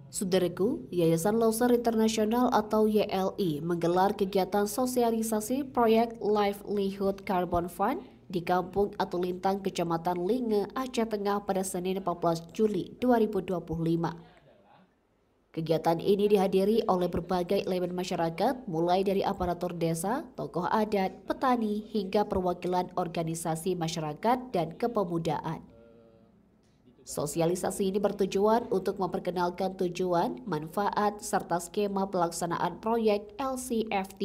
Saudaraku, Yayasan Leuser Internasional atau YLI menggelar kegiatan sosialisasi proyek Livelihood Carbon Fund di Kampung Atulintang, Kecamatan Linge, Aceh Tengah pada Senin 14 Juli 2025. Kegiatan ini dihadiri oleh berbagai elemen masyarakat, mulai dari aparatur desa, tokoh adat, petani, hingga perwakilan organisasi masyarakat dan kepemudaan. Sosialisasi ini bertujuan untuk memperkenalkan tujuan, manfaat, serta skema pelaksanaan proyek LCF3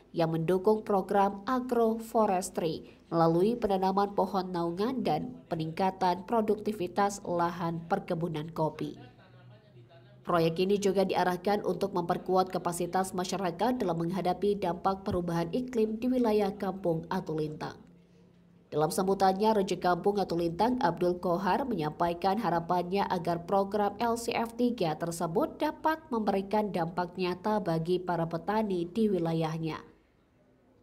yang mendukung program agroforestry melalui penanaman pohon naungan dan peningkatan produktivitas lahan perkebunan kopi. Proyek ini juga diarahkan untuk memperkuat kapasitas masyarakat dalam menghadapi dampak perubahan iklim di wilayah Kampung Atulintang. Dalam sambutannya, Raja Kampung Atulintang Abdul Kohar menyampaikan harapannya agar program LCF3 tersebut dapat memberikan dampak nyata bagi para petani di wilayahnya.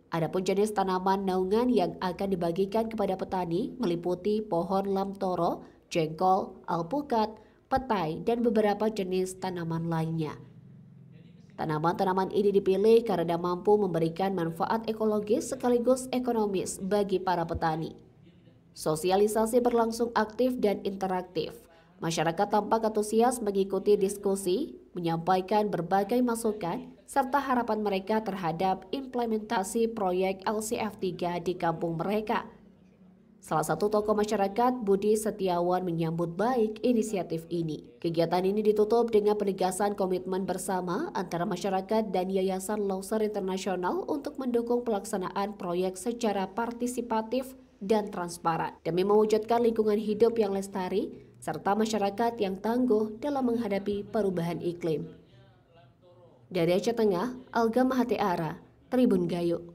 Adapun jenis tanaman naungan yang akan dibagikan kepada petani meliputi pohon lamtoro, jengkol, alpukat, petai, dan beberapa jenis tanaman lainnya. Tanaman-tanaman ini dipilih karena mampu memberikan manfaat ekologis sekaligus ekonomis bagi para petani. Sosialisasi berlangsung aktif dan interaktif. Masyarakat tampak antusias mengikuti diskusi, menyampaikan berbagai masukan, serta harapan mereka terhadap implementasi proyek LCF3 di kampung mereka. Salah satu tokoh masyarakat, Budi Setiawan, menyambut baik inisiatif ini. Kegiatan ini ditutup dengan penegasan komitmen bersama antara masyarakat dan Yayasan Leuser Internasional untuk mendukung pelaksanaan proyek secara partisipatif dan transparan demi mewujudkan lingkungan hidup yang lestari serta masyarakat yang tangguh dalam menghadapi perubahan iklim. Dari Aceh Tengah, Alga Mahatiara, Tribun Gayo.